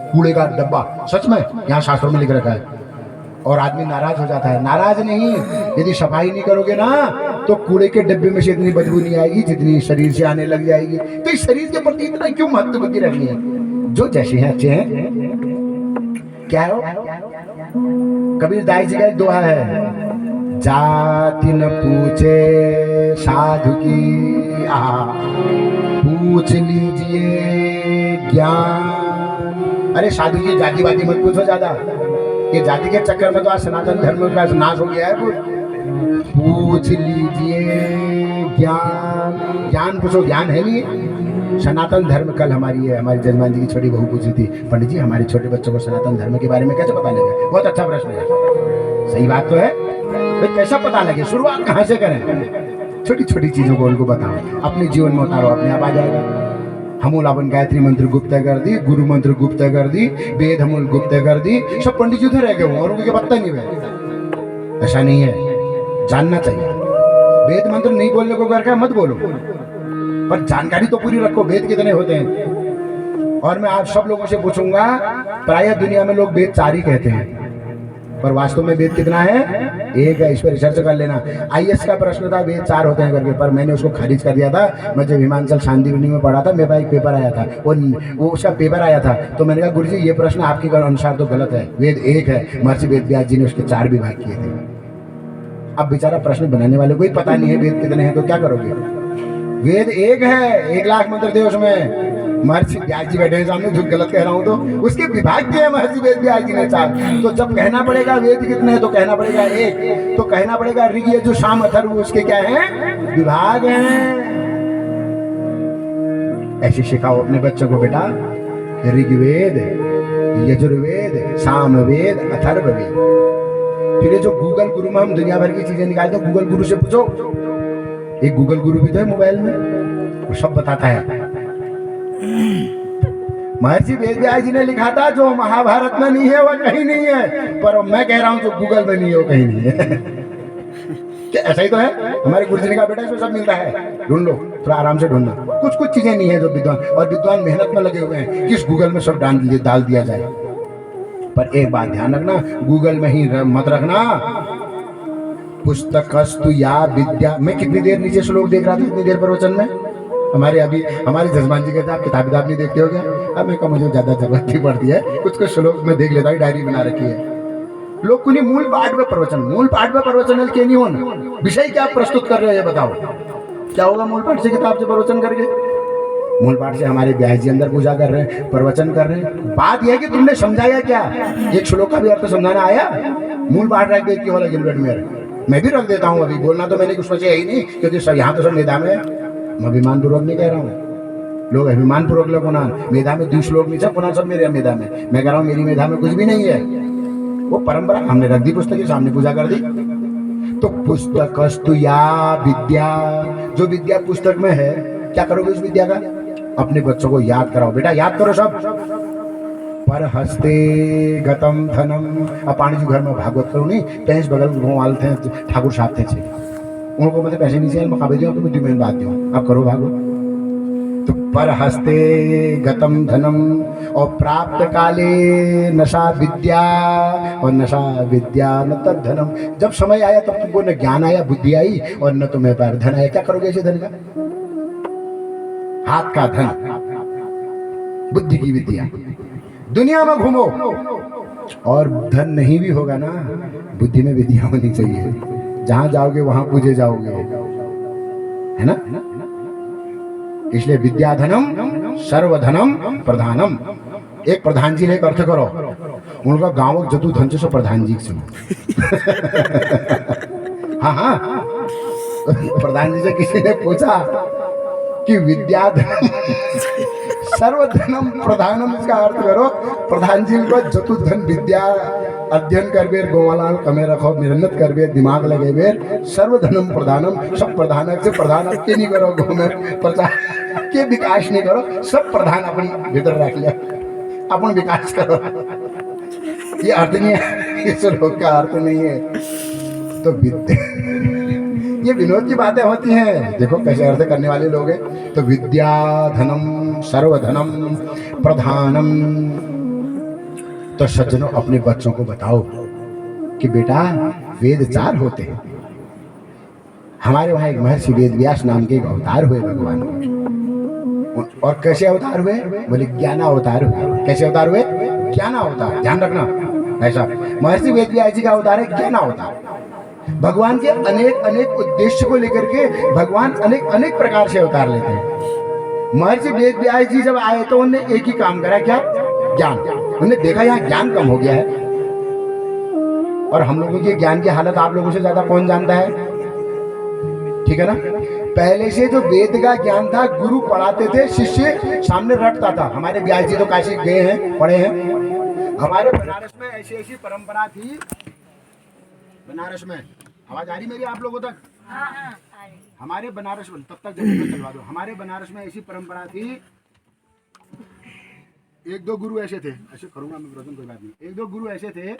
कूड़े का डब्बा, सच में यहाँ शास्त्रों में लिख रखा है। और आदमी नाराज हो जाता है। नाराज नहीं, यदि सफाई नहीं करोगे ना तो कूड़े के डब्बे में से इतनी बदबू नहीं आएगी जितनी शरीर से आने लग जाएगी। तो इस शरीर के प्रति इतना क्यों महत्व बुद्धि रखनी है? जो जैसे हैं अच्छे हैं। क्या हो, कबीर दाई जी का एक दोहा है, जाति न पूछे साधु की पूछ लीजिए ज्ञान। अरे साधु की जातिवादी मत पूछो ज्यादा, ये जाति के चक्कर में तो आज सनातन धर्म का नाश हो गया है। पूछ लीजिए ज्ञान, ज्ञान पूछो, ज्ञान है नहीं। सनातन धर्म कल हमारी है, हमारी जजमान जी की छोटी बहू पूछी थी, पंडित जी हमारे छोटे बच्चों को सनातन धर्म के बारे में कैसे पता लगे? बहुत अच्छा प्रश्न है, सही बात तो है भाई, कैसा पता लगे? शुरुआत कहाँ से करें? छोटी छोटी चीजों को उनको बताओ, अपने जीवन में उतारो, अपने आप आ जाएगा। हमूलावन गायत्री मंत्र गुप्त कर दी, गुरु मंत्र गुप्त कर दी, वेद हमूल गुप्त कर दी, सब पंडित जी उधर रह गए और उनके पता नहीं है। ऐसा नहीं है, जानना चाहिए। वेद मंत्र नहीं बोलने को करके मत बोलो, पर जानकारी तो पूरी रखो, वेद कितने होते हैं। और मैं आप सब लोगों से पूछूंगा, प्राय दुनिया में लोग वेद 4 ही कहते हैं, पर वास्तव में वेद कितना है? 1 है। इस पर रिसर्च कर लेना। आईएएस का प्रश्न था वेद 4 होते हैं करके, पर मैंने उसको खारिज कर दिया था। मैं जब हिमाचल शांतिवनी में पढ़ा था, मेरे पास एक पेपर आया था, वो उसका पेपर आया था, तो मैंने कहा गुरुजी ये प्रश्न आपके अनुसार तो गलत है, वेद 1 है। महर्षि वेद व्यास जी ने उसके 4 विभाग किए थे। अब बेचारा प्रश्न बनाने वाले को ही पता नहीं है वेद कितने हैं, तो क्या करोगे? वेद 1 है, 1 लाख मंत्र थे उसमें। महर्षि व्यास जी बैठे हैं सामने, जो गलत कह रहा हूं तो उसके विभाग के महर्षि वेद व्यास जी ने 4। तो जब कहना पड़ेगा वेद कितने हैं तो कहना पड़ेगा 1, तो कहना पड़ेगा ऋग्यजुः साम अथर्व उसके क्या है? विभाग हैं। ऐसे सिखाओ अपने बच्चों को, बेटा ऋग्वेद, यजुर्वेद, सामवेद, अथर्ववेद। फिर ये जो गूगल गुरु में हम दुनिया भर की चीजें निकालते हैं, गूगल गुरु से पूछो, एक गूगल गुरु भी तो है मोबाइल में, वो सब बताता है। महर्षि वेद व्यास जी ने लिखा था जो महाभारत में नहीं है वो कहीं नहीं है, पर मैं कह रहा हूं जो गूगल में नहीं है वो कहीं नहीं है। क्या ऐसा ही तो है? हमारे गुरुजी ने कहा बेटा इसमें सब मिलता है, ढूंढ लो, थोड़ा आराम से ढूंढना। कुछ कुछ चीजें नहीं है जो विद्वान, और विद्वान मेहनत में लगे हुए हैं किस गूगल में सब डाल दिया जाए। पर एक बात ध्यान रखना, गूगल में ही मत रखना। पुस्तकस्तु या विद्या। मैं कितनी देर नीचे श्लोक देख रहा था, इतनी देर प्रवचन में हमारे जजमान जी कहते हैं आप किताब नहीं देखते हो क्या? अब मैं कहा मुझे ज्यादा जरूरत नहीं पड़ती है, कुछ श्लोक में देख लेता हूँ, डायरी बना रखी है। लोग कुछ मूल पाठ में प्रवचन के नहीं होना, विषय क्या आप प्रस्तुत कर रहे हो ये बताओ। क्या होगा मूल पाठ से, किताब से प्रवचन करके? मूल पाठ से हमारे व्यास जी अंदर पूजा कर रहे हैं, प्रवचन कर रहे हैं। बात यह है कि तुमने समझाया क्या? एक श्लोक का भी अर्थ समझाना आया? मूल पाठ रख दे क्यों वाला गिलबेट में मैं भी रख देता हूँ। अभी बोलना तो मैंने कुछ सोचा ही नहीं, क्योंकि सब यहाँ तो सब मेधा में है। मैं अभिमान पूर्वक नहीं कह रहा हूँ, लोग अभिमान पूर्वक लोग मेधा में 2 श्लोक नीचे पुनः सब मेरे मेधा में। मैं कह रहा हूँ मेरी मेधा में कुछ भी नहीं है, वो परंपरा हमने रख दी, पुस्तक के सामने पूजा कर दी। तो पुस्तकस्तु या विद्या, जो विद्या पुस्तक में है, क्या करोगे उस विद्या का? अपने बच्चों को याद कराओ, बेटा याद करो सब। पर हस्ते गतम धनम। अब पानी जी घर में भागवत करो नहीं, पैंस बगल घुमाल थे ठाकुर साहब थे, उनको मतलब पैसे नहीं चाहिए, मैं खाबे दियो तो मैं बात दियो, अब करो भागो। तो पर हस्ते गतम धनम और प्राप्त काले नशा विद्या, और नशा विद्या न तद धनम। जब समय आया तब तुमको न ज्ञान आया, बुद्धि आई, और न तुम्हें पर धन आया। क्या करोगे ऐसे धन का? हाथ का धन, बुद्धि की विद्या। दुनिया में घूमो और धन नहीं भी होगा ना, बुद्धि में विद्या होनी चाहिए। जहां जाओगे वहां पूजे जाओगे, है ना? इसलिए विद्याधनम सर्वधनम प्रधानम। एक प्रधान जी ने एक अर्थ करो, उनका गांव जतु धन से प्रधान जी से। हाँ, प्रधान जी से किसी ने पूछा कि विद्याधन सर्वधनम प्रधानम, इसका अर्थ करो। प्रधान जी को जतुधन विद्या अध्ययन कर बेर, गोवालाल कमे रखो, मेहनत कर बेर, दिमाग लगे बेर, सर्वधनम प्रधानम। सब प्रधान से प्रधान के नहीं करो, गो में प्रचार के विकास नहीं करो, सब प्रधान अपन भीतर रख लिया, अपन विकास करो। ये अर्थ नहीं है, इस श्लोक का अर्थ नहीं है। तो विद्या, ये विनोद की बातें होती हैं, देखो कैसे अर्थ करने वाले लोग हैं। तो विद्या धनम सर्वधनम प्रधानम, तो सज्जनों अपने बच्चों को बताओ कि बेटा वेद 4 होते हैं। हमारे वहां एक महर्षि वेद व्यास नाम के एक अवतार हुए भगवान के। और कैसे अवतार हुए? बोले ज्ञान अवतार हुए। कैसे अवतार हुए? ज्ञान अवतार। ध्यान रखना ऐसा, महर्षि वेद व्यास जी का अवतार है ज्ञान अवतार। भगवान के अनेक अनेक उद्देश्य को लेकर के भगवान अनेक अनेक प्रकार से अवतार लेते हैं। महर्षि वेद व्यास जी जब आए तो उन्होंने एक ही काम करा, क्या? ज्ञान। उन्होंने देखा यहाँ ज्ञान कम हो गया है, और हम लोगों की ज्ञान की हालत आप लोगों से ज्यादा कौन जानता है? ठीक है ना? पहले से जो वेद का ज्ञान था, गुरु पढ़ाते थे, शिष्य सामने रटता था। हमारे व्यास जी तो काशी गए हैं, पढ़े हैं। हमारे बनारस में ऐसी ऐसी परंपरा थी। बनारस में आवाज आ रही मेरी आप लोगों तक? हमारे बनारस में, तब तक जल्दी चलवा दो। हमारे बनारस में ऐसी परंपरा थी, 1-2 गुरु ऐसे थे, ऐसे करूंगा मैं प्रश्न, कोई बात नहीं। 1-2 गुरु ऐसे थे